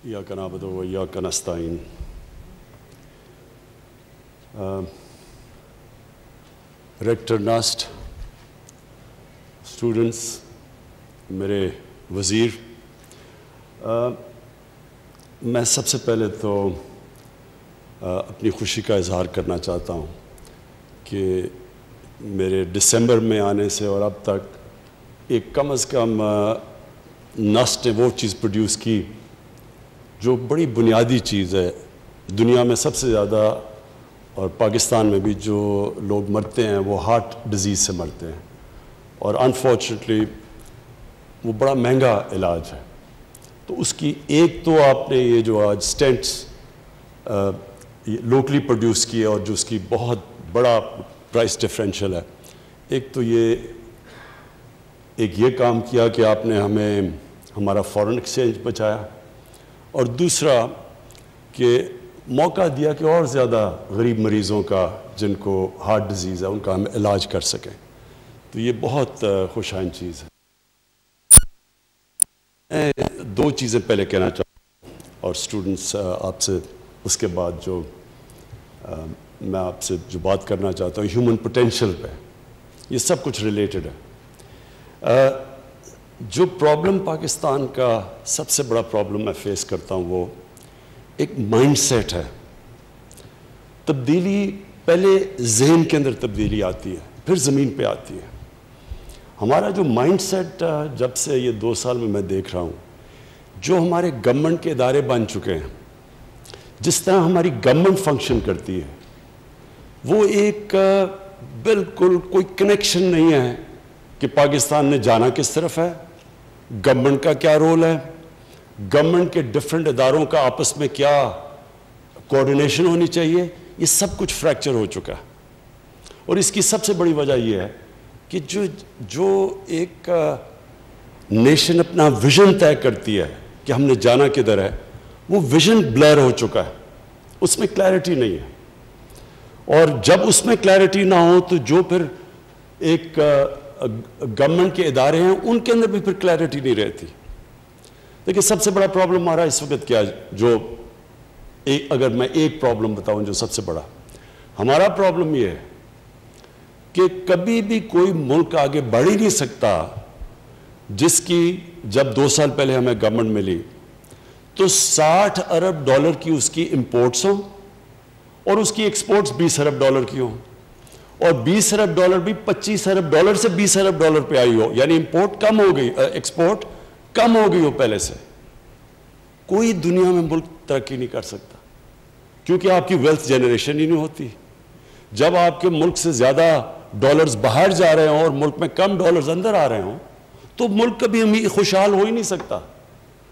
إياك نعبد وإياك نستعين. Rector Nast, students, میرے وزیر، میں سب سے پہلے تو اپنی خوشی کا اظہار کرنا چاہتا ہوں کہ میرے دسمبر میں آنے سے اور اب تک ایک کم از کم نسٹ نے وہ چیز پروڈیوس کی جو بڑی بنیادی چیز ہے. دنیا میں سب سے زیادہ اور پاکستان میں بھی جو لوگ مرتے ہیں وہ ہارٹ ڈیزیز سے مرتے ہیں، اور انفارچونیٹلی وہ بڑا مہنگا علاج ہے. تو اس کی ایک تو آپ نے یہ جو آج سٹینٹس لوکلی پروڈیوس کیے اور جو اس کی بہت بڑا پرائس ڈفرینشل ہے، ایک تو یہ کام کیا کہ آپ نے ہمیں ہمارا فارن ایکسچینج بچایا، اور دوسرا کہ موقع دیا کہ اور زیادہ غریب مریضوں کا جن کو ہارٹ ڈیزیز ہے ان کا ہم علاج کر سکیں. تو یہ بہت خوش آئند چیز ہے. میں دو چیزیں پہلے کہنا چاہتا ہوں اور اسٹوڈنٹس آپ سے اس کے بعد جو میں آپ سے جو بات کرنا چاہتا ہوں ہیومن پوٹینشیل پہ، یہ سب کچھ ریلیٹڈ ہے. جو پرابلم پاکستان کا سب سے بڑا پرابلم میں فیس کرتا ہوں وہ ایک مائنڈ سیٹ ہے. تبدیلی پہلے ذہن کے اندر تبدیلی آتی ہے، پھر زمین پہ آتی ہے. ہمارا جو مائنڈ سیٹ جب سے یہ 2 سال میں دیکھ رہا ہوں، جو ہمارے گورنمنٹ کے ادارے بن چکے ہیں، جس طرح ہماری گورنمنٹ فنکشن کرتی ہے، وہ ایک بالکل کوئی کنیکشن نہیں ہے کہ پاکستان نے جانا کس طرف ہے، گورنمنٹ کا کیا رول ہے، گورنمنٹ کے ڈفرینٹ اداروں کا آپس میں کیا کوآرڈینیشن ہونی چاہیے. یہ سب کچھ فریکچر ہو چکا ہے. اور اس کی سب سے بڑی وجہ یہ ہے کہ جو ایک نیشن اپنا ویژن طے کرتی ہے کہ ہم نے جانا کدھر ہے، وہ ویژن بلر ہو چکا ہے. اس میں کلیئرٹی نہیں ہے. اور جب اس میں کلیئرٹی نہ ہو تو جو پھر ایک گورنمنٹ کے ادارے ہیں ان کے اندر بھی پھر کلیئرٹی نہیں رہتی. دیکھیں سب سے بڑا پرابلم ہمارا اس وقت کیا ہے، جو اگر میں ایک پرابلم بتاؤں جو سب سے بڑا ہمارا پرابلم یہ ہے کہ کبھی بھی کوئی ملک آگے بڑھ ہی نہیں سکتا جس کی جب 2 سال پہلے ہمیں گورنمنٹ ملی تو 60 ارب ڈالر کی اس کی امپورٹس ہوں اور اس کی ایکسپورٹس 20 ارب ڈالر کی ہوں، اور 20 ارب ڈالر بھی 25 ارب ڈالر سے 20 ارب ڈالر پہ آئی ہو، یعنی امپورٹ کم ہو گئی، ایکسپورٹ کم ہو گئی ہو پہلے سے. کوئی دنیا میں ملک ترقی نہیں کر سکتا کیونکہ آپ کی ویلتھ جنریشن ہی نہیں ہوتی. جب آپ کے ملک سے زیادہ ڈالرز باہر جا رہے ہوں اور ملک میں کم ڈالرز اندر آ رہے ہوں تو ملک کبھی خوشحال ہو ہی نہیں سکتا.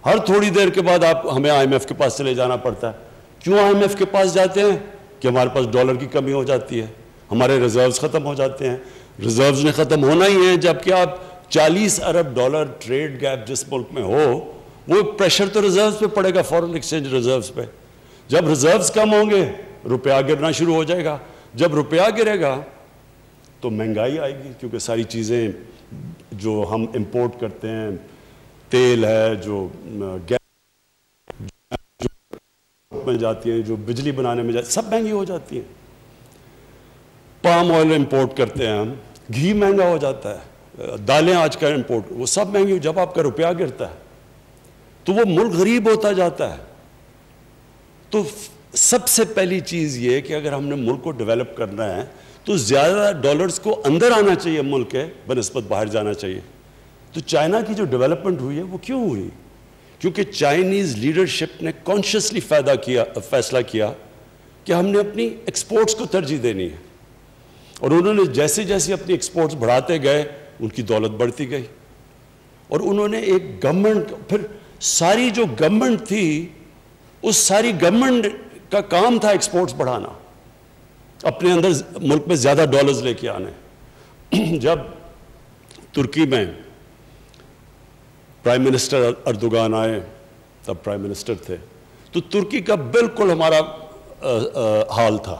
ہر تھوڑی دیر کے بعد ہمیں آئی ایم ایف کے پاس چلے جانا پڑتا ہے. کیوں آئی ایم ایف کے پاس جاتے ہیں؟ کہ ہمارے پاس ڈالر کی کمی ہو جاتی ہے، ہمارے ریزروز ختم ہو جاتے ہیں. ریزروز نے ختم ہونا ہی ہے جبکہ آپ 40 ارب ڈالر ٹریڈ گیپ جس ملک میں ہو، وہ پریشر تو ریزروز پہ پڑے گا، فارن ایکسچینج ریزروز پہ. جب ریزروز کم ہوں گے روپیہ گرنا شروع ہو جائے گا. جب روپیہ گرے گا تو مہنگائی آئے گی، کیونکہ ساری چیزیں جو ہم امپورٹ کرتے ہیں، تیل ہے، جو گیس میں جاتی ہیں، جو بجلی بنانے میں جاتی ہیں، سب مہنگی ہو جاتی ہیں. پام آئل امپورٹ کرتے ہیں ہم، گھی مہنگا ہو جاتا ہے، دالیں آج کل امپورٹ، وہ سب مہنگی ہو. جب آپ کا روپیہ گرتا ہے تو وہ ملک غریب ہوتا جاتا ہے. تو سب سے پہلی چیز یہ کہ اگر ہم نے ملک کو ڈیولپ کرنا ہے تو زیادہ ڈالرز کو اندر آنا چاہیے ملک کے بنسبت باہر جانا چاہیے. تو چائنا کی جو ڈیولپمنٹ ہوئی ہے وہ کیوں ہوئی؟ کیونکہ چائنیز لیڈرشپ نے کانشیسلی فیصلہ کیا کہ ہم نے اپنی ایکسپورٹس کو ترجیح دینی ہے، اور انہوں نے جیسے جیسے اپنی ایکسپورٹس بڑھاتے گئے ان کی دولت بڑھتی گئی. اور انہوں نے ایک گورنمنٹ، پھر ساری جو گورنمنٹ تھی اس ساری گورنمنٹ کا کام تھا ایکسپورٹس بڑھانا، اپنے اندر ملک میں زیادہ ڈالرز لے کے آنے. جب ترکی میں پرائم منسٹر اردوغان آئے، تب پرائم منسٹر تھے، تو ترکی کا بالکل ہمارا حال تھا.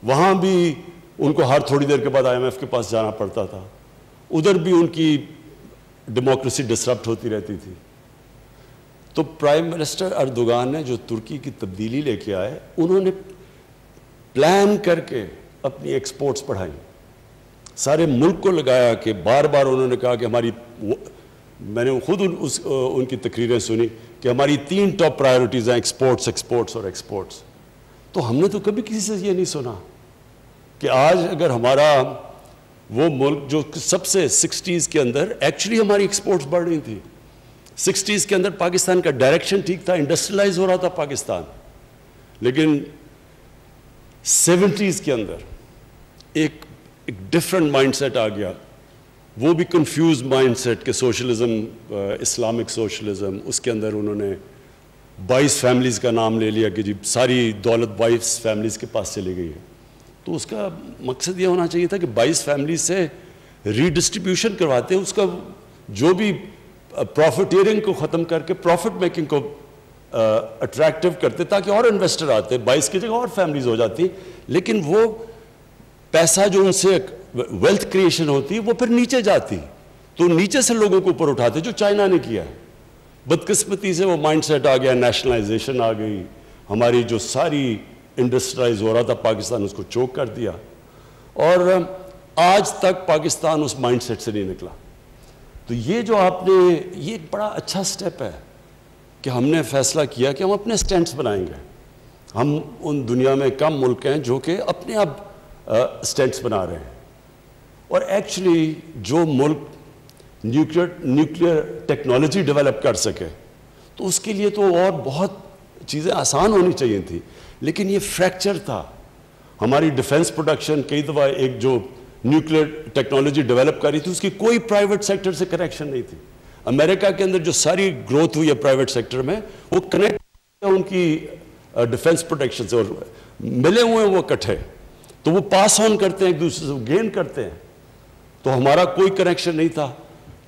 وہاں بھی ان کو ہر تھوڑی دیر کے بعد آئی ایم ایف کے پاس جانا پڑتا تھا. ادھر بھی ان کی ڈیموکریسی ڈسرپٹ ہوتی رہتی تھی. تو پرائم منسٹر اردوغان نے جو ترکی کی تبدیلی لے کے آئے, انہوں نے پلان کر کے اپنی ایکسپورٹس بڑھائیں, سارے ملک کو لگایا کہ بار بار انہوں نے کہا کہ ہماری, میں نے خود ان کی تقریریں سنی کہ ہماری 3 ٹاپ پرائیورٹیز ہیں, ایکسپورٹس, ایکسپورٹس اور ایکسپورٹس. تو ہم نے تو کبھی کسی سے یہ نہیں سنا کہ آج اگر ہمارا وہ ملک جو سب سے 60s کے اندر ایکچولی ہماری ایکسپورٹس بڑھ رہی تھی, 60s کے اندر پاکستان کا ڈائریکشن ٹھیک تھا, انڈسٹریلائز ہو رہا تھا پاکستان, لیکن 70s کے اندر ایک ڈفرینٹ مائنڈ سیٹ آ گیا, وہ بھی کنفیوز مائنڈ سیٹ کہ سوشلزم, اسلامک سوشلزم, اس کے اندر انہوں نے 22 فیملیز کا نام لے لیا کہ جی ساری دولت 22 فیملیز کے پاس چلی گئی ہے. تو اس کا مقصد یہ ہونا چاہیے تھا کہ 22 فیملیز سے ری ڈسٹریبیوشن کرواتے ہیں, اس کا جو بھی پروفیٹیرنگ کو ختم کر کے پروفٹ میکنگ کو اٹریکٹیو کرتے تاکہ اور انویسٹر آتے, 22 کی جگہ اور فیملیز ہو جاتی, لیکن وہ پیسہ جو ان سے ویلتھ کریشن ہوتی وہ پھر نیچے جاتی, تو نیچے سے لوگوں کو اوپر اٹھاتے, جو چائنا نے کیا ہے. بدقسمتی سے وہ مائنڈ سیٹ آ گیا, نیشنلائزیشن آ گئی, ہماری جو ساری انڈسٹرائز ہو رہا تھا پاکستان اس کو چوک کر دیا, اور آج تک پاکستان اس مائنڈ سیٹ سے نہیں نکلا. تو یہ جو آپ نے, یہ ایک بڑا اچھا سٹیپ ہے کہ ہم نے فیصلہ کیا کہ ہم اپنے سٹینڈز بنائیں گے. ہم ان دنیا میں کم ملک ہیں جو کہ اپنے اب سٹینڈز بنا رہے ہیں, اور ایکچولی جو ملک نیوکلیئر ٹیکنالوجی ڈیولپ کر سکے تو اس کے لیے تو اور بہت چیزیں آسان ہونی چاہیے تھیں, لیکن یہ فریکچر تھا. ہماری ڈیفنس پروڈکشن کئی دفعہ ایک جو نیوکلیئر ٹیکنالوجی ڈیولپ کر رہی تھی اس کی کوئی پرائیویٹ سیکٹر سے کنیکشن نہیں تھی. امریکہ کے اندر جو ساری گروتھ ہوئی ہے پرائیویٹ سیکٹر میں, وہ کنیکٹ ان کی ڈیفنس پروڈکشن سے, اور ملے ہوئے ہیں وہ اکٹھے, تو وہ پاس آن کرتے ہیں ایک دوسرے سے, گین کرتے ہیں. تو ہمارا کوئی کنیکشن نہیں تھا.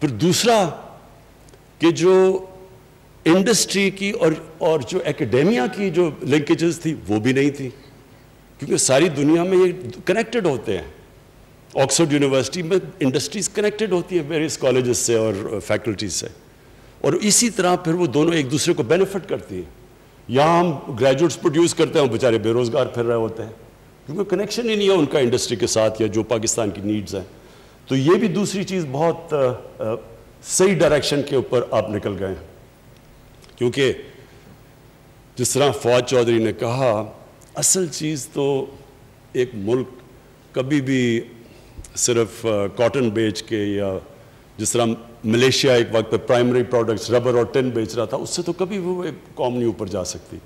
پھر دوسرا کہ جو انڈسٹری کی اور جو ایکیڈیمیا کی جو لنکیجز تھی وہ بھی نہیں تھی, کیونکہ ساری دنیا میں یہ کنیکٹڈ ہوتے ہیں. آکسفورڈ یونیورسٹی میں انڈسٹریز کنیکٹڈ ہوتی ہیں ویریس کالجز سے اور فیکلٹیز سے, اور اسی طرح پھر وہ دونوں ایک دوسرے کو بینیفٹ کرتی ہیں. یہاں ہم گریجویٹس پروڈیوس کرتے ہیں, وہ بیچارے بے روزگار پھر رہے ہوتے ہیں کیونکہ کنیکشن ہی نہیں ہے ان کا انڈسٹری کے ساتھ یا جو پاکستان کی نیڈز ہیں. تو یہ بھی دوسری چیز بہت صحیح ڈائریکشن کے اوپر آپ نکل گئے ہیں, کیونکہ جس طرح فواد چودھری نے کہا, اصل چیز تو ایک ملک کبھی بھی صرف کاٹن بیچ کے, یا جس طرح ملیشیا ایک وقت پہ پرائمری پروڈکٹس ربر اور ٹن بیچ رہا تھا, اس سے تو کبھی وہ ایک قوم نہیں اوپر جا سکتی.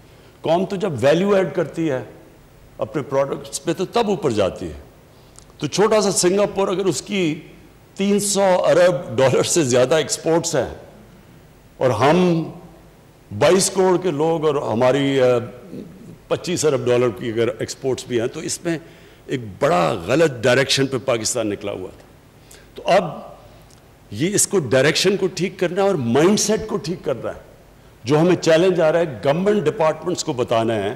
قوم تو جب ویلیو ایڈ کرتی ہے اپنے پروڈکٹس پہ تو تب اوپر جاتی ہے. تو چھوٹا سا سنگاپور اگر اس کی 300 ارب ڈالر سے زیادہ ایکسپورٹس ہیں اور ہم 22 کروڑ کے لوگ اور ہماری 25 ارب ڈالر کی اگر ایکسپورٹس بھی ہیں, تو اس میں ایک بڑا غلط ڈائریکشن پہ پاکستان نکلا ہوا تھا. تو اب یہ اس کو ڈائریکشن کو ٹھیک کرنا ہے اور مائنڈ سیٹ کو ٹھیک کرنا ہے. جو ہمیں چیلنج آ رہا ہے گورنمنٹ ڈپارٹمنٹس کو بتانا ہے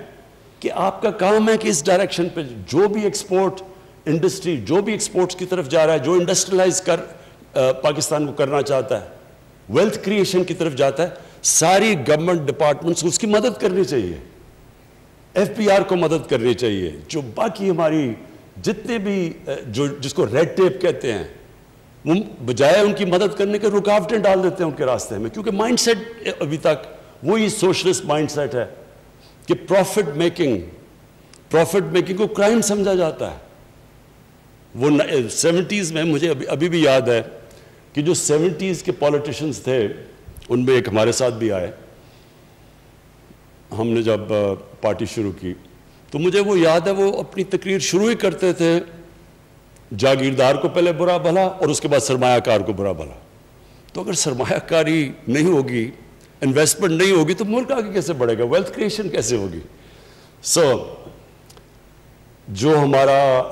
کہ آپ کا کام ہے کہ اس ڈائریکشن پہ جو بھی ایکسپورٹ انڈسٹری, جو بھی ایکسپورٹس کی طرف جا رہا ہے, جو انڈسٹریلائز پاکستان کو کرنا چاہتا ہے, ویلتھ کریشن کی طرف جاتا ہے, ساری گورنمنٹ ڈپارٹمنٹس کو اس کی مدد کرنی چاہیے. ایف پی آر کو مدد کرنی چاہیے. جو باقی ہماری جتنے بھی جس کو ریڈ ٹیپ کہتے ہیں, وہ بجائے ان کی مدد کرنے کے رکاوٹیں ڈال دیتے ہیں ان کے راستے میں, کیونکہ مائنڈ سیٹ ابھی تک وہی سوشلسٹ مائنڈ سیٹ ہے کہ پروفٹ میکنگ کو کرائم سمجھا جاتا ہے. وہ 70s میں مجھے ابھی بھی یاد ہے کہ جو 70s کے پولیٹیشنز تھے, ان میں ایک ہمارے ساتھ بھی آئے, ہم نے جب پارٹی شروع کی تو مجھے وہ یاد ہے, وہ اپنی تقریر شروع ہی کرتے تھے جاگیردار کو پہلے برا بھلا اور اس کے بعد سرمایہ کار کو برا بھلا. تو اگر سرمایہ کاری نہیں ہوگی, انویسٹمنٹ نہیں ہوگی, تو ملک آگے کیسے بڑھے گا, ویلتھ کریشن کیسے ہوگی. جو ہمارا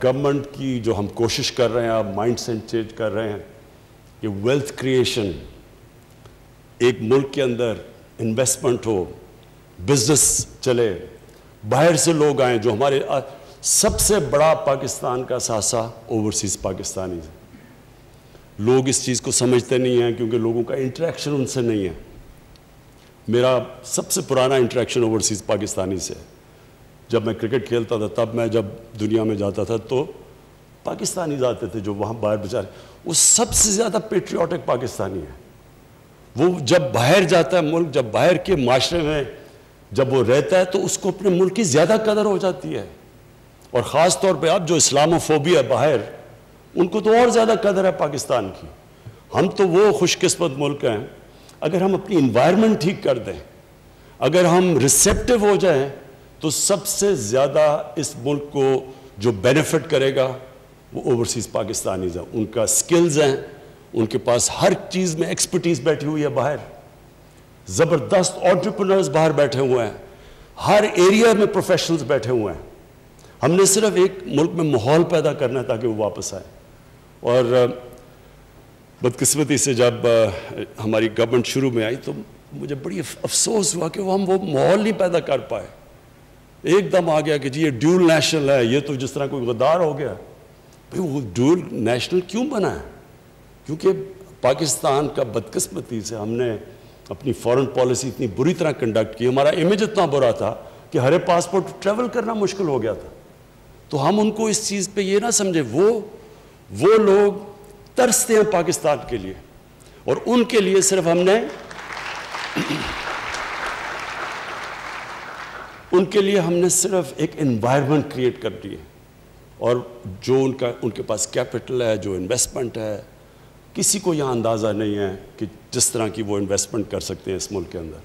گورنمنٹ کی جو ہم کوشش کر رہے ہیں, آپ مائنڈ سیٹ چینج کر رہے ہیں کہ ویلتھ کریشن, ایک ملک کے اندر انویسٹمنٹ ہو, بزنس چلے, باہر سے لوگ آئیں. جو ہمارے سب سے بڑا پاکستان کا ساسا اوورسیز پاکستانی ہے. لوگ اس چیز کو سمجھتے نہیں ہیں کیونکہ لوگوں کا انٹریکشن ان سے نہیں ہے. میرا سب سے پرانا انٹریکشن اوورسیز پاکستانی سے. جب میں کرکٹ کھیلتا تھا تب میں جب دنیا میں جاتا تھا تو پاکستانی آتے تھے جو وہاں باہر بیچارے, وہ سب سے زیادہ پیٹریوٹک پاکستانی ہے. وہ جب باہر جاتا ہے ملک, جب باہر کے معاشرے میں جب وہ رہتا ہے تو اس کو اپنے ملک کی زیادہ قدر ہو جاتی ہے. اور خاص طور پہ اب جو اسلاموفوبیا ہے باہر, ان کو تو اور زیادہ قدر ہے پاکستان کی. ہم تو وہ خوش قسمت ملک ہیں, اگر ہم اپنی انوائرمنٹ ٹھیک کر دیں, اگر ہم ریسیپٹیو ہو جائیں, تو سب سے زیادہ اس ملک کو جو بینیفٹ کرے گا وہ اوورسیز پاکستانیز ہیں. ان کا سکلز ہیں, ان کے پاس ہر چیز میں ایکسپرٹیز بیٹھی ہوئی ہے باہر, زبردست انٹرپرینرز باہر بیٹھے ہوئے ہیں, ہر ایریا میں پروفیشنلز بیٹھے ہوئے ہیں. ہم نے صرف ایک ملک میں ماحول پیدا کرنا ہے تاکہ وہ واپس آئے. اور بدقسمتی سے جب ہماری گورنمنٹ شروع میں آئی تو مجھے بڑی افسوس ہوا کہ ہم وہ ماحول نہیں پیدا کر پائے. ایک دم آ گیا کہ جی یہ ڈیول نیشنل ہے, یہ تو جس طرح کوئی غدار ہو گیا. بھئی وہ ڈیول نیشنل کیوں بنا ہے؟ کیونکہ پاکستان کا بدقسمتی سے ہم نے اپنی فورن پالیسی اتنی بری طرح کنڈکٹ کی, ہمارا امیج اتنا برا تھا کہ ہر پاسپورٹ ٹریول کرنا مشکل ہو گیا تھا. تو ہم ان کو اس چیز پہ یہ نہ سمجھے, وہ لوگ ترستے ہیں پاکستان کے لیے, اور ان کے لیے صرف ہم نے صرف ایک انوائرمنٹ کریٹ کر دی ہے. اور جو ان کے پاس کیپٹل ہے, جو انویسٹمنٹ ہے, کسی کو یہاں اندازہ نہیں ہے کہ جس طرح کی وہ انویسٹمنٹ کر سکتے ہیں اس ملک کے اندر.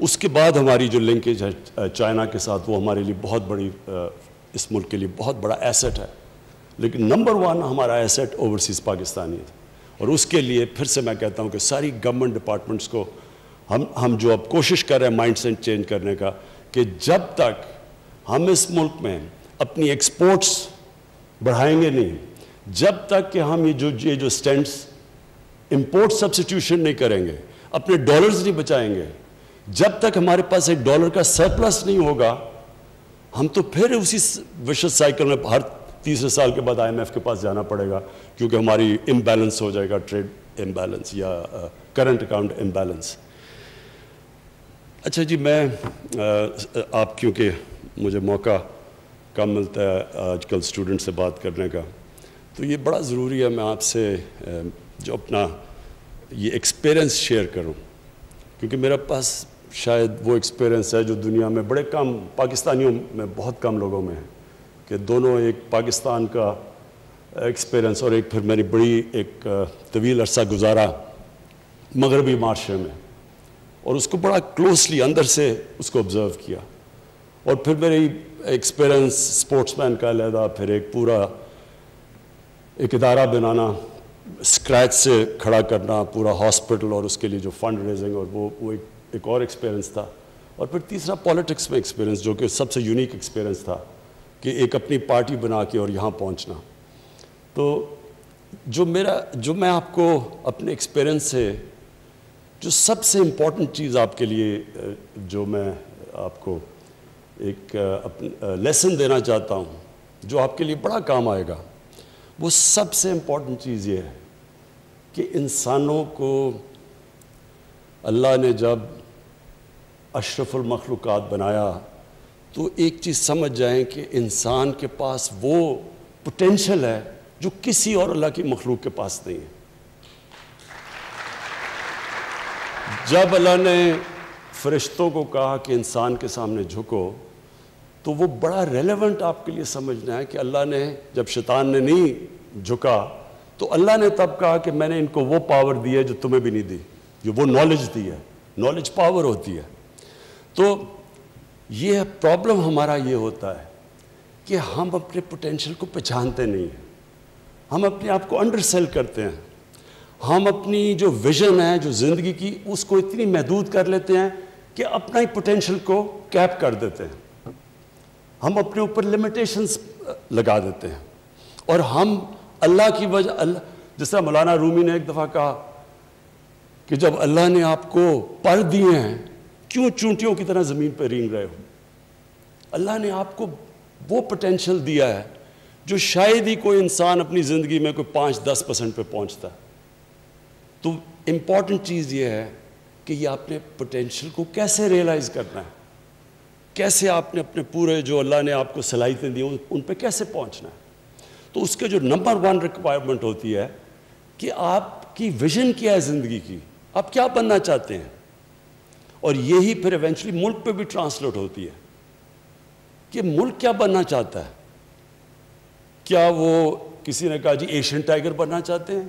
اس کے بعد ہماری جو لنکیج ہے چائنا کے ساتھ, وہ ہمارے لیے بہت بڑی, اس ملک کے لیے بہت بڑا ایسٹ ہے. لیکن نمبر 1 ہمارا ایسٹ اوورسیز پاکستانی ہے. اور اس کے لیے پھر سے میں کہتا ہوں کہ ساری گورنمنٹ ڈپارٹمنٹس کو ہم جو اب کوشش کر رہے ہیں مائنڈ سیٹ چینج کرنے کا, کہ جب تک ہم اس ملک میں اپنی ایکسپورٹس بڑھائیں گے نہیں, جب تک کہ ہم یہ جو سٹینٹس امپورٹ سبسٹیوشن نہیں کریں گے, اپنے ڈالرز نہیں بچائیں گے, جب تک ہمارے پاس ایک ڈالر کا سرپلس نہیں ہوگا, ہم تو پھر اسی وشس سائیکل میں ہر تیسرے سال کے بعد IMF کے پاس جانا پڑے گا, کیونکہ ہماری امبیلنس ہو جائے گا, ٹریڈ امبیلنس یا کرنٹ اکاؤنٹ امبیلنس. اچھا جی, میں آپ کیونکہ مجھے موقع کم ملتا ہے آج کل اسٹوڈنٹ سے بات کرنے کا, تو یہ بڑا ضروری ہے میں آپ سے جو اپنا یہ ایکسپیرئنس شیئر کروں, کیونکہ میرے پاس شاید وہ ایکسپیرئنس ہے جو دنیا میں بڑے کم, پاکستانیوں میں بہت کم لوگوں میں ہے, کہ دونوں ایک پاکستان کا ایکسپیرئنس اور ایک پھر میں نے بڑی ایک طویل عرصہ گزارا مغربی معاشرے میں, اور اس کو بڑا کلوزلی اندر سے اس کو آبزرو کیا. اور پھر میری ایکسپیرئنس اسپورٹس مین کا علیحدہ, پھر ایک پورا ایک ادارہ بنانا, اسکریچ سے کھڑا کرنا پورا ہاسپٹل, اور اس کے لیے جو فنڈ ریزنگ, اور وہ ایک اور ایکسپیرئنس تھا. اور پھر تیسرا پالیٹکس میں ایکسپیرئنس, جو کہ سب سے یونیک ایکسپیرئنس تھا, کہ ایک اپنی پارٹی بنا کے اور یہاں پہنچنا. تو جو میں آپ کو اپنے ایکسپیرئنس سے جو سب سے امپورٹنٹ چیز آپ کے لیے جو میں آپ کو ایک لیسن دینا چاہتا ہوں, جو آپ کے لیے بڑا کام آئے گا, وہ سب سے امپورٹنٹ چیز یہ ہے کہ انسانوں کو اللہ نے جب اشرف المخلوقات بنایا تو ایک چیز سمجھ جائیں کہ انسان کے پاس وہ پوٹینشل ہے جو کسی اور اللہ کی مخلوق کے پاس نہیں ہے. جب اللہ نے فرشتوں کو کہا کہ انسان کے سامنے جھکو, تو وہ بڑا ریلیونٹ آپ کے لیے سمجھنا ہے کہ اللہ نے جب شیطان نے نہیں جھکا تو اللہ نے تب کہا کہ میں نے ان کو وہ پاور دی ہے جو تمہیں بھی نہیں دی, جو وہ نالج دی ہے. نالج پاور ہوتی ہے. تو یہ پرابلم ہمارا یہ ہوتا ہے کہ ہم اپنے پوٹینشل کو پہچانتے نہیں ہیں, ہم اپنے آپ کو انڈر سیل کرتے ہیں, ہم اپنی جو ویژن ہے جو زندگی کی اس کو اتنی محدود کر لیتے ہیں کہ اپنا ہی پوٹینشل کو کیپ کر دیتے ہیں, ہم اپنے اوپر لمیٹیشنز لگا دیتے ہیں. اور ہم اللہ کی وجہ, جس طرح مولانا رومی نے ایک دفعہ کہا کہ جب اللہ نے آپ کو پر دیے ہیں کیوں چونٹیوں کی طرح زمین پہ رینگ رہے ہو. اللہ نے آپ کو وہ پوٹینشل دیا ہے جو شاید ہی کوئی انسان اپنی زندگی میں کوئی 5-10% پہ پہنچتا ہے. تو امپورٹنٹ چیز یہ ہے کہ یہ آپ نے پوٹینشیل کو کیسے ریئلائز کرنا ہے، کیسے آپ نے اپنے پورے جو اللہ نے آپ کو صلاحیتیں دی ان پہ کیسے پہنچنا ہے۔ تو اس کے جو نمبر 1 ریکوائرمنٹ ہوتی ہے کہ آپ کی ویژن کیا ہے زندگی کی، آپ کیا بننا چاہتے ہیں، اور یہی پھر ایونچولی ملک پہ بھی ٹرانسلیٹ ہوتی ہے کہ ملک کیا بننا چاہتا ہے۔ کیا وہ کسی نے کہا جی ایشین ٹائیگر بننا چاہتے ہیں؟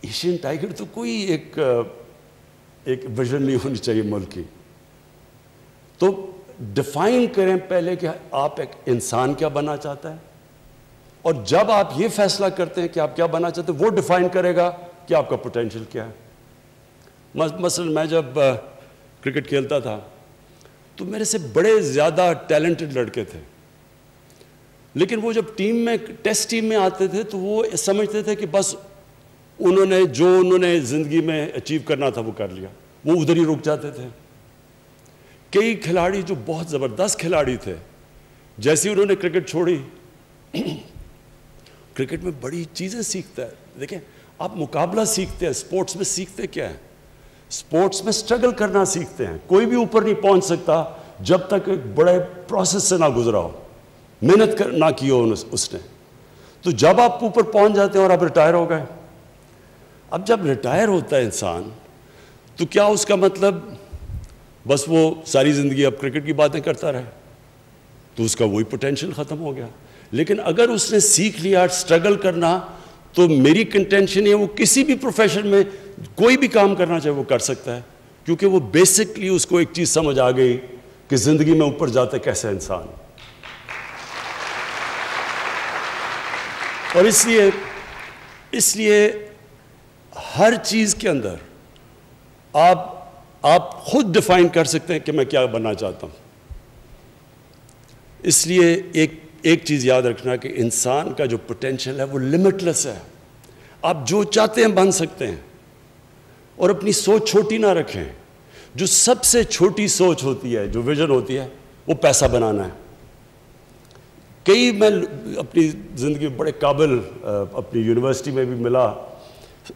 ایشین ٹائیگر تو کوئی ایک ویژن نہیں ہونی چاہیے ملک کی۔ تو ڈیفائن کریں پہلے کہ آپ ایک انسان کیا بننا چاہتا ہے، اور جب آپ یہ فیصلہ کرتے ہیں کہ آپ کیا بننا چاہتے ہیں، وہ ڈیفائن کرے گا کہ آپ کا پوٹینشیل کیا ہے۔ مثلا میں جب کرکٹ کھیلتا تھا تو میرے سے بڑے زیادہ ٹیلنٹڈ لڑکے تھے، لیکن وہ جب ٹیسٹ ٹیم میں آتے تھے تو وہ سمجھتے تھے کہ بس انہوں نے زندگی میں اچیو کرنا تھا وہ کر لیا، وہ ادھر ہی رک جاتے تھے۔ کئی کھلاڑی جو بہت زبردست کھلاڑی تھے، جیسے انہوں نے کرکٹ چھوڑی، کرکٹ میں بڑی چیزیں سیکھتا ہے۔ دیکھیں آپ مقابلہ سیکھتے ہیں، سپورٹس میں سیکھتے کیا ہے؟ سپورٹس میں سٹرگل کرنا سیکھتے ہیں۔ کوئی بھی اوپر نہیں پہنچ سکتا جب تک ایک بڑے پروسیس سے نہ گزرا ہو، محنت نہ کی ہو اس نے۔ تو جب آپ اوپر پہنچ جاتے ہیں اور آپ ریٹائر ہو گئے، اب جب ریٹائر ہوتا ہے انسان تو کیا اس کا مطلب بس وہ ساری زندگی اب کرکٹ کی باتیں کرتا رہے؟ تو اس کا وہی پوٹینشیل ختم ہو گیا۔ لیکن اگر اس نے سیکھ لیا سٹرگل کرنا، تو میری کنٹینشن ہے وہ کسی بھی پروفیشن میں کوئی بھی کام کرنا چاہے وہ کر سکتا ہے، کیونکہ وہ بیسکلی اس کو ایک چیز سمجھ آ گئی کہ زندگی میں اوپر جاتا ہے کیسے انسان۔ اور اس لیے ہر چیز کے اندر آپ خود ڈیفائن کر سکتے ہیں کہ میں کیا بننا چاہتا ہوں۔ اس لیے ایک چیز یاد رکھنا کہ انسان کا جو پوٹینشیل ہے وہ لمٹ لیس ہے، آپ جو چاہتے ہیں بن سکتے ہیں، اور اپنی سوچ چھوٹی نہ رکھیں۔ جو سب سے چھوٹی سوچ ہوتی ہے، جو ویژن ہوتی ہے، وہ پیسہ بنانا ہے۔ میں اپنی زندگی میں بڑے قابل، اپنی یونیورسٹی میں بھی ملا،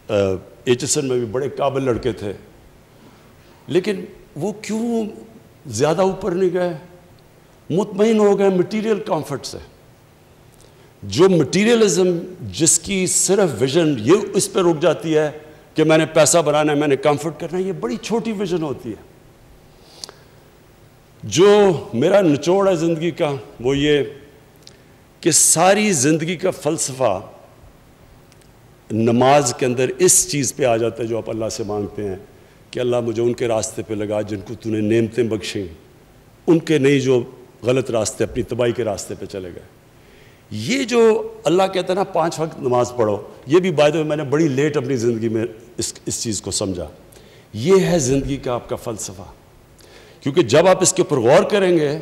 ایچ ایس این میں بھی بڑے قابل لڑکے تھے، لیکن وہ کیوں زیادہ اوپر نہیں گئے؟ مطمئن ہو گئے مٹیریل کمفرٹ سے۔ جو مٹیریلزم جس کی صرف ویژن یہ اس پہ رک جاتی ہے کہ میں نے پیسہ بنانا ہے، میں نے کمفرٹ کرنا ہے، یہ بڑی چھوٹی ویژن ہوتی ہے۔ جو میرا نچوڑ ہے زندگی کا وہ یہ کہ ساری زندگی کا فلسفہ نماز کے اندر اس چیز پہ آ جاتا ہے جو آپ اللہ سے مانگتے ہیں کہ اللہ مجھے ان کے راستے پہ لگا جن کو تو نے نعمتیں بخشیں، ان کے نہیں جو غلط راستے اپنی تباہی کے راستے پہ چلے گئے۔ یہ جو اللہ کہتا ہے نا 5 وقت نماز پڑھو، یہ بھی بائی دا وے میں نے بڑی لیٹ اپنی زندگی میں اس چیز کو سمجھا۔ یہ ہے زندگی کا آپ کا فلسفہ، کیونکہ جب آپ اس کے اوپر غور کریں گے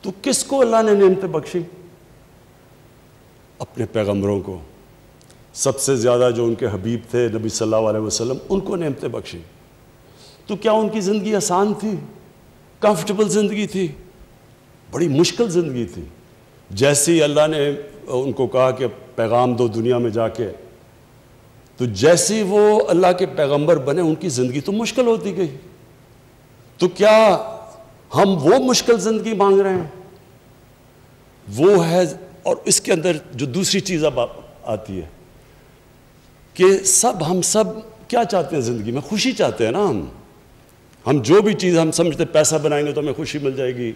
تو کس کو اللہ نے نعمتیں بخشی؟ اپنے پیغمبروں کو، سب سے زیادہ جو ان کے حبیب تھے نبی صلی اللہ علیہ وسلم، ان کو نعمتیں بخشی۔ تو کیا ان کی زندگی آسان تھی؟ کمفرٹیبل زندگی تھی؟ بڑی مشکل زندگی تھی۔ جیسے ہی اللہ نے ان کو کہا کہ پیغام دو دنیا میں جا کے، تو جیسے ہی وہ اللہ کے پیغمبر بنے ان کی زندگی تو مشکل ہوتی گئی۔ تو کیا ہم وہ مشکل زندگی مانگ رہے ہیں؟ وہ ہے، اور اس کے اندر جو دوسری چیز اب آتی ہے کہ ہم سب کیا چاہتے ہیں زندگی میں؟ خوشی چاہتے ہیں نا۔ ہم جو بھی چیز ہم سمجھتے ہیں پیسہ بنائیں گے تو ہمیں خوشی مل جائے گی،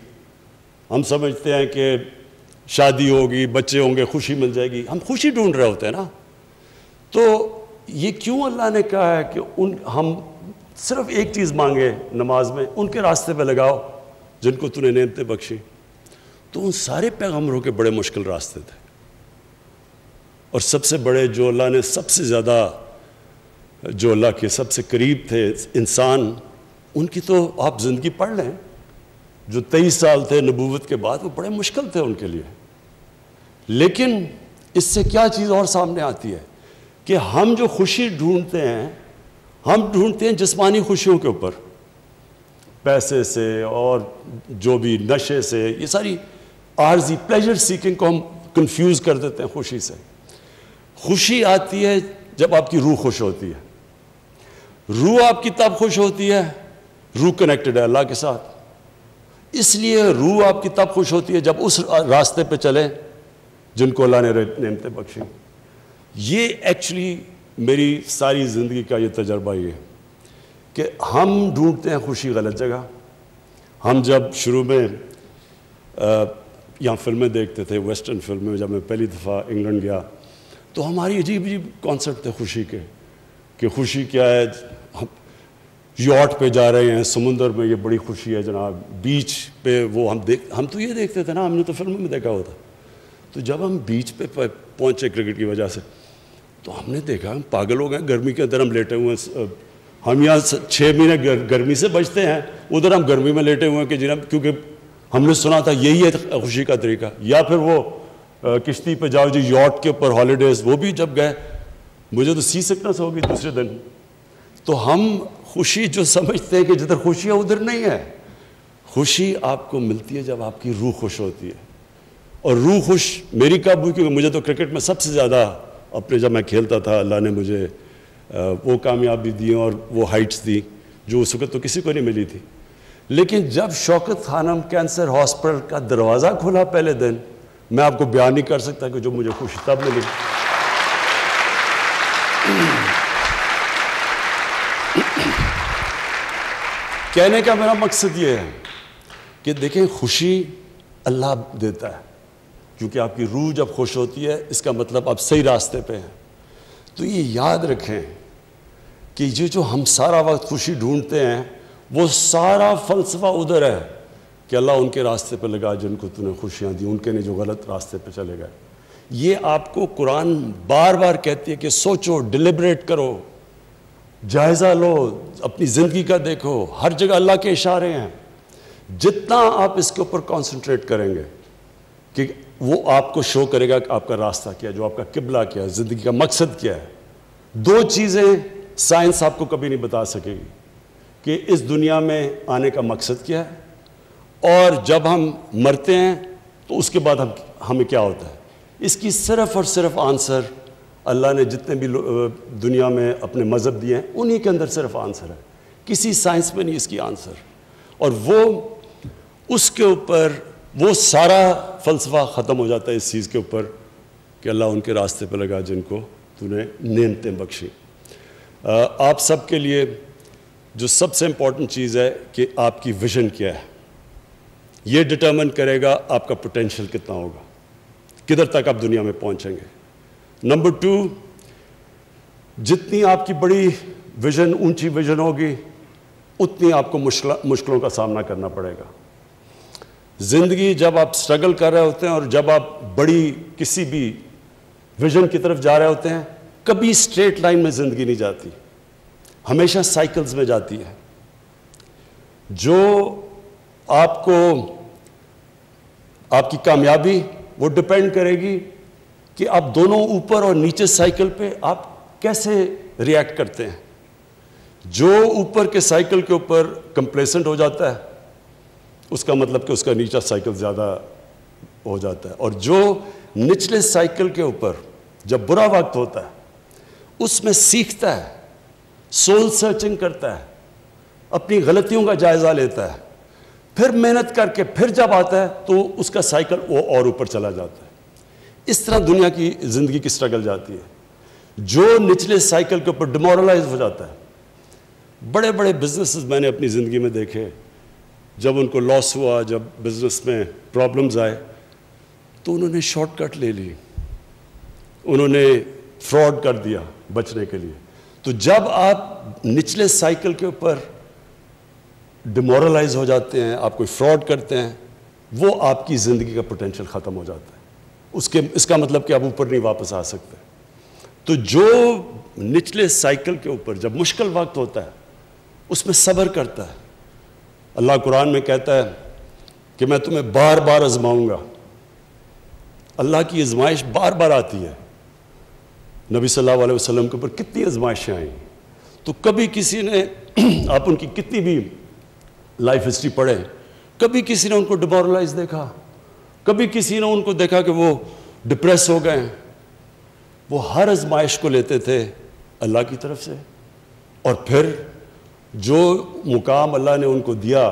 ہم سمجھتے ہیں کہ شادی ہوگی، بچے ہوں گے، خوشی مل جائے گی، ہم خوشی ڈھونڈ رہے ہوتے ہیں نا۔ تو یہ کیوں اللہ نے کہا ہے کہ ہم صرف ایک چیز مانگے نماز میں، ان کے راستے پہ لگاؤ جن کو تو نے نعمتیں بخشی؟ تو ان سارے پیغمبروں کے بڑے مشکل راستے تھے، اور سب سے بڑے جو اللہ نے سب سے زیادہ جو اللہ کے سب سے قریب تھے انسان، ان کی تو آپ زندگی پڑھ لیں، جو 23 سال تھے نبوت کے بعد، وہ بڑے مشکل تھے ان کے لیے۔ لیکن اس سے کیا چیز اور سامنے آتی ہے کہ ہم جو خوشی ڈھونڈتے ہیں، ہم ڈھونڈتے ہیں جسمانی خوشیوں کے اوپر، پیسے سے اور جو بھی نشے سے، یہ ساری عارضی پلیجر سیکنگ کو ہم کنفیوز کر دیتے ہیں خوشی سے۔ خوشی آتی ہے جب آپ کی روح خوش ہوتی ہے۔ روح آپ کی تب خوش ہوتی ہے، روح کنیکٹڈ ہے اللہ کے ساتھ، اس لیے روح آپ کی تب خوش ہوتی ہے جب اس راستے پہ چلیں جن کو اللہ نے نعمتیں بخشی۔ یہ ایکچولی میری ساری زندگی کا یہ تجربہ یہ ہے کہ ہم ڈھونڈتے ہیں خوشی غلط جگہ۔ ہم جب شروع میں یہاں فلمیں دیکھتے تھے، ویسٹرن فلمیں، جب میں پہلی دفعہ انگلینڈ گیا تو ہماری عجیب عجیب کانسیپٹ تھے خوشی کے، کہ خوشی کیا ہے، ہم یاٹ پہ جا رہے ہیں سمندر میں، یہ بڑی خوشی ہے جناب، بیچ پہ وہ ہم تو یہ دیکھتے تھے نا، ہم نے تو فلموں میں دیکھا ہوتا۔ تو جب ہم بیچ پہ پہنچے کرکٹ کی وجہ سے تو ہم نے دیکھا ہم پاگل ہو گئے، گرمی کے اندر ہم لیٹے ہوئے ہیں، ہم یہاں 6 مہینے گرمی سے بچتے ہیں، ادھر ہم گرمی میں لیٹے ہوئے ہیں کہ جناب، کیونکہ ہم نے سنا تھا یہی ہے خوشی کا طریقہ۔ یا پھر وہ کشتی پہ جاؤ جی، یاٹ کے اوپر ہالیڈیز، وہ بھی جب گئے مجھے تو سی سکنس ہوگی دوسرے دن۔ تو ہم خوشی جو سمجھتے ہیں کہ جدھر خوشی ہے ادھر نہیں ہے، خوشی آپ کو ملتی ہے جب آپ کی روح خوش ہوتی ہے۔ اور روح خوش میری کب ہوئی؟ کیونکہ مجھے تو کرکٹ میں سب سے زیادہ اپنے جب میں کھیلتا تھا اللہ نے مجھے وہ کامیابی دی اور وہ ہائٹس دی جو اس وقت تو کسی کو نہیں ملی تھی۔ لیکن جب شوکت خانم کینسر ہاسپٹل کا دروازہ کھلا پہلے دن، میں آپ کو بیان نہیں کر سکتا کہ جو مجھے خوشی تب ملی۔ کہنے کا میرا مقصد یہ ہے کہ دیکھیں خوشی اللہ دیتا ہے، کیونکہ آپ کی روح جب خوش ہوتی ہے اس کا مطلب آپ صحیح راستے پہ ہیں۔ تو یہ یاد رکھیں کہ یہ جو ہم سارا وقت خوشی ڈھونڈتے ہیں وہ سارا فلسفہ ادھر ہے کہ اللہ ان کے راستے پہ لگا جن کو تو نے خوشیاں دی، ان کے نے جو غلط راستے پہ چلے گئے۔ یہ آپ کو قرآن بار بار کہتی ہے کہ سوچو، ڈیلیبریٹ کرو، جائزہ لو، اپنی زندگی کا دیکھو، ہر جگہ اللہ کے اشارے ہیں۔ جتنا آپ اس کے اوپر کانسنٹریٹ کریں گے کہ وہ آپ کو شو کرے گا کہ آپ کا راستہ کیا ہے، جو آپ کا قبلہ کیا ہے، زندگی کا مقصد کیا ہے۔ 2 چیزیں سائنس آپ کو کبھی نہیں بتا سکے گی کہ اس دنیا میں آنے کا مقصد کیا ہے اور جب ہم مرتے ہیں تو اس کے بعد ہمیں کیا ہوتا ہے۔ اس کی صرف اور صرف آنسر اللہ نے جتنے بھی دنیا میں اپنے مذہب دیے ہیں انہی کے اندر صرف آنسر ہے، کسی سائنس میں نہیں اس کی آنسر۔ اور وہ اس کے اوپر وہ سارا فلسفہ ختم ہو جاتا ہے اس چیز کے اوپر کہ اللہ ان کے راستے پہ لگا جن کو تو نے نعمتیں بخشی۔ آپ سب کے لیے جو سب سے امپورٹنٹ چیز ہے کہ آپ کی ویژن کیا ہے، یہ ڈٹرمن کرے گا آپ کا پوٹینشیل کتنا ہوگا، کدھر تک آپ دنیا میں پہنچیں گے۔ نمبر 2، جتنی آپ کی بڑی ویژن، اونچی ویژن ہوگی اتنی آپ کو مشکلوں کا سامنا کرنا پڑے گا۔ زندگی جب آپ سٹرگل کر رہے ہوتے ہیں اور جب آپ بڑی کسی بھی ویژن کی طرف جا رہے ہوتے ہیں، کبھی اسٹریٹ لائن میں زندگی نہیں جاتی، ہمیشہ سائیکلز میں جاتی ہے۔ جو آپ کو آپ کی کامیابی وہ ڈپینڈ کرے گی کہ آپ دونوں اوپر اور نیچے سائیکل پہ آپ کیسے ریئیکٹ کرتے ہیں۔ جو اوپر کے سائیکل کے اوپر کمپلیسنٹ ہو جاتا ہے اس کا مطلب کہ اس کا نیچا سائیکل زیادہ ہو جاتا ہے، اور جو نچلے سائیکل کے اوپر جب برا وقت ہوتا ہے اس میں سیکھتا ہے، سول سرچنگ کرتا ہے، اپنی غلطیوں کا جائزہ لیتا ہے، پھر محنت کر کے پھر جب آتا ہے تو اس کا سائیکل وہ اور اوپر چلا جاتا ہے۔ اس طرح دنیا کی زندگی کی سٹرگل جاتی ہے۔ جو نچلے سائیکل کے اوپر ڈیمورلائز ہو جاتا ہے، بڑے بڑے بزنسز میں نے اپنی زندگی میں دیکھے، جب ان کو لاس ہوا، جب بزنس میں پرابلمز آئے تو انہوں نے شارٹ کٹ لے لی، انہوں نے فراڈ کر دیا بچنے کے لیے۔ تو جب آپ نچلے سائیکل کے اوپر ڈیمورلائز ہو جاتے ہیں، آپ کوئی فراڈ کرتے ہیں، وہ آپ کی زندگی کا پوٹینشیل ختم ہو جاتا ہے۔ اس کا مطلب کہ آپ اوپر نہیں واپس آ سکتے۔ تو جو نچلے سائیکل کے اوپر جب مشکل وقت ہوتا ہے اس میں صبر کرتا ہے، اللہ قرآن میں کہتا ہے کہ میں تمہیں بار بار آزماؤں گا۔ اللہ کی آزمائش بار بار آتی ہے۔ نبی صلی اللہ علیہ وسلم کے اوپر کتنی آزمائشیں آئیں، تو کبھی کسی نے آپ ان کی کتنی بھی لائف ہسٹری پڑھیں، کبھی کسی نے ان کو ڈیمورلائز دیکھا، کبھی کسی نے ان کو دیکھا کہ وہ ڈپریس ہو گئے ہیں۔ وہ ہر آزمائش کو لیتے تھے اللہ کی طرف سے، اور پھر جو مقام اللہ نے ان کو دیا،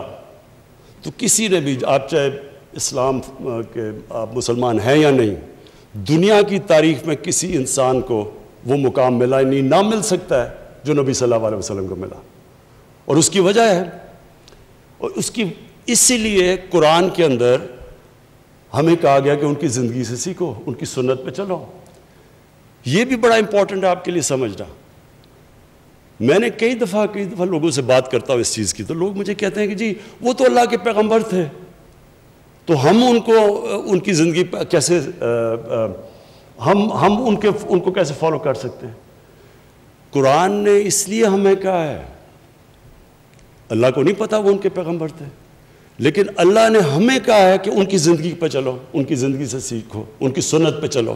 تو کسی نے بھی، آپ چاہے اسلام کے آپ مسلمان ہیں یا نہیں، دنیا کی تاریخ میں کسی انسان کو وہ مقام ملا ہی نہیں، نہ مل سکتا ہے جو نبی صلی اللہ علیہ وسلم کو ملا. اور اس کی وجہ ہے، اور اسی لیے قرآن کے اندر ہمیں کہا گیا کہ ان کی زندگی سے سیکھو، ان کی سنت پہ چلو. یہ بھی بڑا امپورٹنٹ ہے آپ کے لیے سمجھنا. میں نے کئی دفعہ لوگوں سے بات کرتا ہوں اس چیز کی، تو لوگ مجھے کہتے ہیں کہ جی وہ تو اللہ کے پیغمبر تھے، تو ہم ان کی زندگی کیسے ہم ان کو کیسے فالو کر سکتے ہیں؟ قرآن نے اس لیے ہمیں کہا ہے، اللہ کو نہیں پتا وہ ان کے پیغمبر تھے، لیکن اللہ نے ہمیں کہا ہے کہ ان کی زندگی پہ چلو، ان کی زندگی سے سیکھو، ان کی سنت پہ چلو.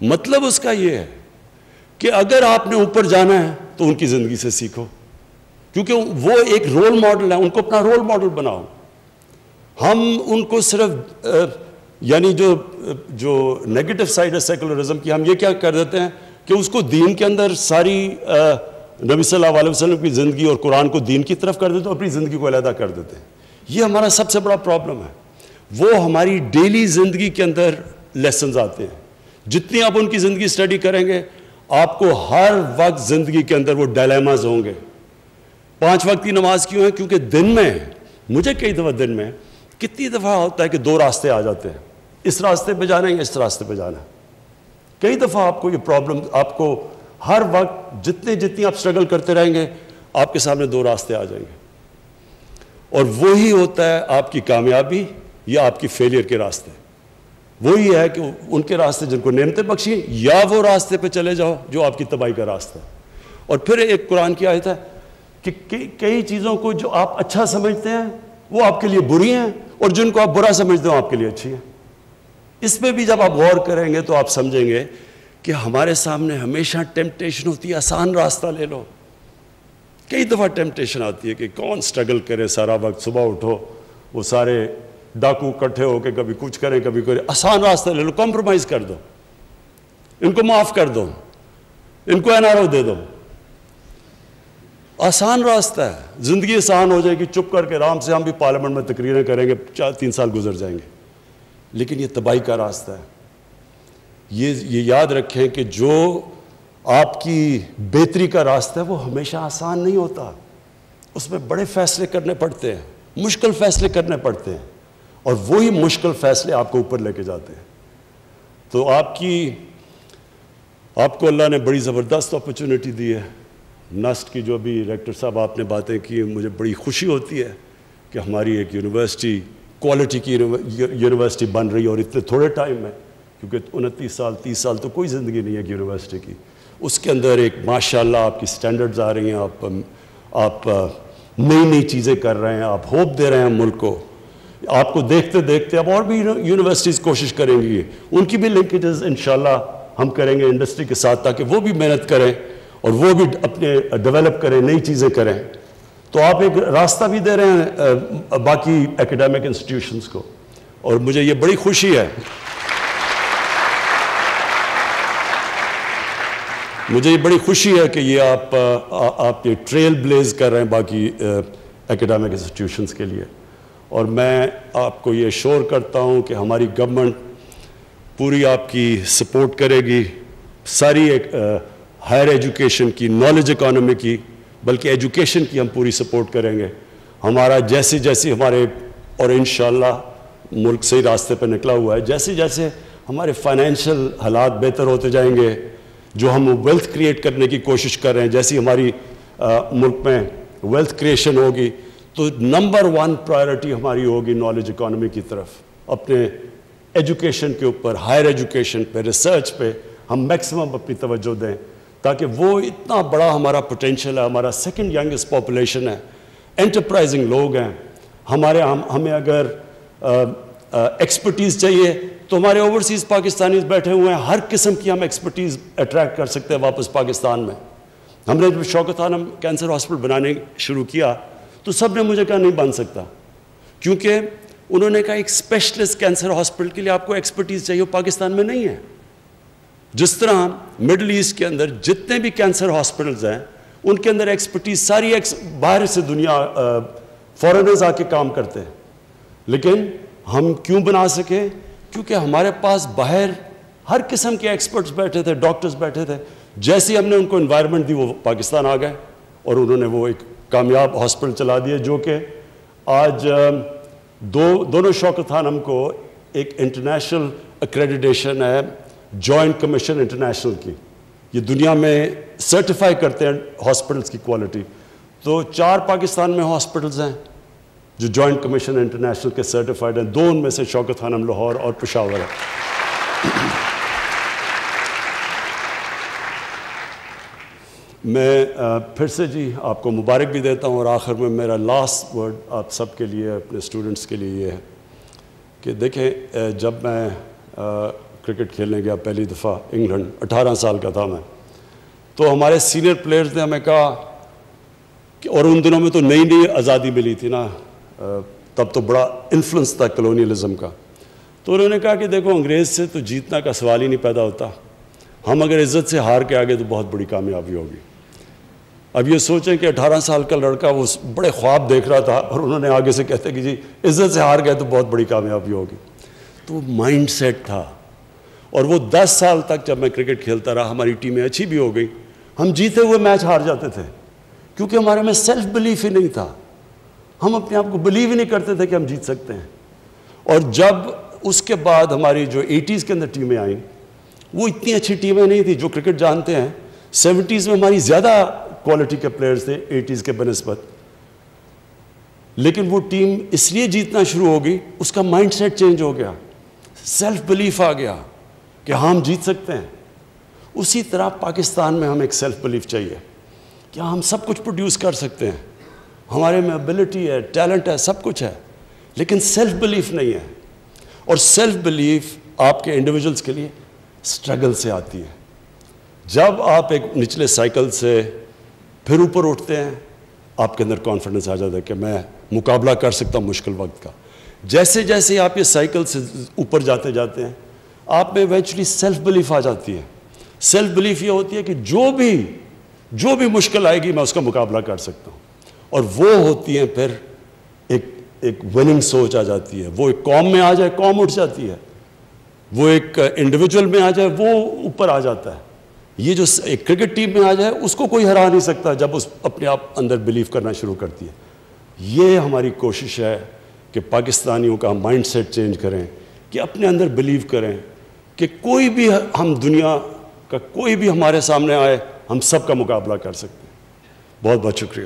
مطلب اس کا یہ ہے کہ اگر آپ نے اوپر جانا ہے تو ان کی زندگی سے سیکھو، کیونکہ وہ ایک رول ماڈل ہے، ان کو اپنا رول ماڈل بناؤ. ہم ان کو صرف یعنی جو نیگیٹو سائڈ ہے سیکولرزم کی، ہم یہ کیا کر دیتے ہیں کہ اس کو دین کے اندر ساری نبی صلی اللہ علیہ وسلم کی زندگی اور قرآن کو دین کی طرف کر دیتے ہیں، اپنی زندگی کو علیحدہ کر دیتے ہیں. یہ ہمارا سب سے بڑا پرابلم ہے. وہ ہماری ڈیلی زندگی کے اندر لیسنز آتے ہیں. جتنی آپ ان کی زندگی اسٹڈی کریں گے، آپ کو ہر وقت زندگی کے اندر وہ ڈائلیماز ہوں گے. 5 وقت کی نماز کیوں ہے؟ کیونکہ دن میں، مجھے کئی دفعہ دن میں کتنی دفعہ ہوتا ہے کہ 2 راستے آ جاتے ہیں، اس راستے پہ جانا ہے یا اس راستے پہ جانا ہے. کئی دفعہ آپ کو یہ پرابلم، آپ کو ہر وقت جتنی آپ اسٹرگل کرتے رہیں گے، آپ کے سامنے 2 راستے آ جائیں گے. اور وہی ہوتا ہے آپ کی کامیابی یا آپ کی فیلئر کے راستے. وہی ہے کہ ان کے راستے جن کو نعمتیں بخشی، یا وہ راستے پہ چلے جاؤ جو آپ کی تباہی کا راستہ ہے. اور پھر ایک قرآن کی آیت ہے کہ کئی چیزوں کو جو آپ اچھا سمجھتے ہیں وہ آپ کے لیے بری ہیں، اور جن کو آپ برا سمجھتے ہیں وہ آپ کے لیے اچھی ہیں. اس پہ بھی جب آپ غور کریں گے تو آپ سمجھیں گے کہ ہمارے سامنے ہمیشہ ٹیمپٹیشن ہوتی ہے آسان راستہ لے لو. کئی دفعہ ٹیمپٹیشن آتی ہے کہ کون سٹرگل کرے سارا وقت، صبح اٹھو وہ سارے ڈاکو کٹھے ہو کے کبھی کچھ کریں کبھی کریں. آسان راستہ لے لو، کمپرومائز کر دو، ان کو معاف کر دو، ان کو NRO دے دو. آسان راستہ ہے، زندگی آسان ہو جائے گی، چپ کر کے آرام سے ہم بھی پارلیمنٹ میں تقریریں کریں گے، 3 سال گزر جائیں گے. لیکن یہ تباہی کا راستہ ہے. یہ یاد رکھیں کہ جو آپ کی بہتری کا راستہ ہے وہ ہمیشہ آسان نہیں ہوتا. اس میں بڑے فیصلے کرنے پڑتے ہیں، مشکل فیصلے کرنے پڑتے ہیں، اور وہی مشکل فیصلے آپ کو اوپر لے کے جاتے ہیں. تو آپ کو اللہ نے بڑی زبردست اپرچونٹی دی ہے. نسٹ کی جو بھی ریکٹر صاحب آپ نے باتیں کی، مجھے بڑی خوشی ہوتی ہے کہ ہماری ایک یونیورسٹی کوالٹی کی یونیورسٹی بن رہی ہے، اور اتنے تھوڑے ٹائم میں، کیونکہ 29 سال 30 سال تو کوئی زندگی نہیں ہے ایک یونیورسٹی کی. اس کے اندر ایک ماشاءاللہ آپ کی سٹینڈرڈز آ رہی ہیں، آپ نئی چیزیں کر رہے ہیں، آپ ہوپ دے رہے ہیں ملک کو. آپ کو دیکھتے دیکھتے اب اور بھی یونیورسٹیز کوشش کریں گی، ان کی بھی لنکیجز انشاءاللہ ہم کریں گے انڈسٹری کے ساتھ، تاکہ وہ بھی محنت کریں اور وہ بھی اپنے ڈیولپ کریں، نئی چیزیں کریں. تو آپ ایک راستہ بھی دے رہے ہیں باقی ایکیڈیمک انسٹیٹیوشنز کو، اور مجھے یہ بڑی خوشی ہے. مجھے یہ بڑی خوشی ہے کہ یہ آپ یہ ٹریل بلیز کر رہے ہیں باقی ایکیڈیمک انسٹیٹیوشنز کے لیے. اور میں آپ کو یہ شور کرتا ہوں کہ ہماری گورنمنٹ پوری آپ کی سپورٹ کرے گی، ساری ایک ہائر ایجوکیشن کی، نالج اکانومی کی، بلکہ ایجوکیشن کی ہم پوری سپورٹ کریں گے. ہمارا جیسے ہمارے، اور انشاءاللہ ملک صحیح راستے پہ نکلا ہوا ہے، جیسے ہمارے فائنینشیل حالات بہتر ہوتے جائیں گے، جو ہم ویلتھ کریٹ کرنے کی کوشش کر رہے ہیں، جیسی ہماری ملک میں ویلتھ کریشن ہوگی، تو نمبر 1 پرائرٹی ہماری ہوگی نالج اکانومی کی طرف. اپنے ایجوکیشن کے اوپر، ہائر ایجوکیشن پہ، ریسرچ پہ ہم میکسیمم اپنی توجہ دیں، تاکہ وہ اتنا بڑا ہمارا پوٹینشیل ہے، ہمارا 2nd ینگسٹ پاپولیشن ہے، انٹرپرائزنگ لوگ ہیں ہمیں اگر ایکسپرٹیز چاہیے تو ہمارے اوورسیز پاکستانیز بیٹھے ہوئے ہیں، ہر قسم کی ہم ایکسپرٹیز اٹریکٹ کر سکتے ہیں واپس پاکستان میں. ہم نے جب شوکت خانم کینسر ہاسپٹل بنانے شروع کیا تو سب نے مجھے کہا نہیں بن سکتا، کیونکہ انہوں نے کہا ایک اسپیشلسٹ کینسر ہاسپٹل کے لیے آپ کو ایکسپرٹیز چاہیے، وہ پاکستان میں نہیں ہے. جس طرح مڈل ایسٹ کے اندر جتنے بھی کینسر ہاسپٹلز ہیں ان کے اندر ایکسپرٹیز ساری باہر سے دنیا فارنرز آ کے کام کرتے ہیں، لیکن ہم کیوں بنا سکے؟ کیونکہ ہمارے پاس باہر ہر قسم کے ایکسپرٹس بیٹھے تھے، ڈاکٹرز بیٹھے تھے. جیسے ہم نے ان کو انوائرمنٹ دی وہ پاکستان آ گئے اور انہوں نے وہ ایک کامیاب ہاسپٹل چلا دیا، جو کہ آج دونوں شوکت خانم کو ایک انٹرنیشنل ایکریڈیٹیشن ہے جوائنٹ کمیشن انٹرنیشنل کی، یہ دنیا میں سرٹیفائی کرتے ہیں ہاسپٹلس کی کوالٹی. تو 4 پاکستان میں ہاسپٹلز ہیں جو جوائنٹ کمیشن انٹرنیشنل کے سرٹیفائڈ ہیں، 2 ان میں سے شوکت خانم لاہور اور پشاور ہے. میں پھر سے جی آپ کو مبارک بھی دیتا ہوں، اور آخر میں میرا لاسٹ ورڈ آپ سب کے لیے، اپنے اسٹوڈنٹس کے لیے یہ ہے کہ دیکھیں، جب میں کرکٹ کھیلنے گیا پہلی دفعہ انگلینڈ، 18 سال کا تھا میں، تو ہمارے سینئر پلیئرز نے ہمیں کہا کہ، اور ان دنوں میں تو نئی نئی آزادی ملی تھی نا، تب تو بڑا انفلوئنس تھا کلونیلزم کا، تو انہوں نے کہا کہ دیکھو انگریز سے تو جیتنا کا سوال ہی نہیں پیدا ہوتا، ہم اگر عزت سے ہار کے آگے تو بہت بڑی کامیابی ہوگی. اب یہ سوچیں کہ 18 سال کا لڑکا وہ بڑے خواب دیکھ رہا تھا، اور انہوں نے آگے سے کہتے کہ جی عزت سے ہار گئے تو بہت بڑی کامیابی ہوگی. تو وہ مائنڈ سیٹ تھا، اور وہ 10 سال تک جب میں کرکٹ کھیلتا رہا، ہماری ٹیمیں اچھی بھی ہو گئی، ہم جیتے ہوئے میچ ہار جاتے تھے کیونکہ ہمارے میں سیلف بلیف ہی نہیں تھا، ہم اپنے آپ کو بلیو ہی نہیں کرتے تھے کہ ہم جیت سکتے ہیں. اور جب اس کے بعد ہماری جو 80s کے اندر ٹیمیں آئیں، وہ اتنی اچھی ٹیمیں نہیں تھیں جو کرکٹ جانتے ہیں. 70s میں ہماری زیادہ کوالٹی کے پلیئرز تھے 80s کے بنسبت، لیکن وہ ٹیم اس لیے جیتنا شروع ہو گئی، اس کا مائنڈ سیٹ چینج ہو گیا، سیلف بلیف آ گیا کہ ہم جیت سکتے ہیں. اسی طرح پاکستان میں ہمیں ایک سیلف بلیف چاہیے کہ ہم سب کچھ پروڈیوس کر سکتے ہیں، ہمارے میں ایبلٹی ہے، ٹیلنٹ ہے، سب کچھ ہے، لیکن سیلف بلیف نہیں ہے. اور سیلف بلیف آپ کے انڈیویجولز کے لیے سٹرگل سے آتی ہے. جب آپ ایک نچلے سائیکل سے پھر اوپر اٹھتے ہیں، آپ کے اندر کانفیڈنس آ جاتا ہے کہ میں مقابلہ کر سکتا ہوں مشکل وقت کا. جیسے جیسے آپ یہ سائیکل سے اوپر جاتے جاتے ہیں، آپ میں ایونچولی سیلف بلیف آ جاتی ہے. سیلف بلیف یہ ہوتی ہے کہ جو بھی مشکل آئے گی میں اس کا مقابلہ کر سکتا ہوں، اور وہ ہوتی ہیں پھر ایک وننگ سوچ آ جاتی ہے. وہ ایک قوم میں آ جائے قوم اٹھ جاتی ہے، وہ ایک انڈیویجول میں آ جائے وہ اوپر آ جاتا ہے. یہ جو ایک کرکٹ ٹیم میں آ جائے اس کو کوئی ہرا نہیں سکتا جب اس اپنے آپ اندر بلیف کرنا شروع کرتی ہے. یہ ہماری کوشش ہے کہ پاکستانیوں کا مائنڈ سیٹ چینج کریں، کہ اپنے اندر بلیو کریں کہ کوئی بھی ہم دنیا کا کوئی بھی ہمارے سامنے آئے ہم سب کا مقابلہ کر سکتے ہیں. بہت بہت شکریہ.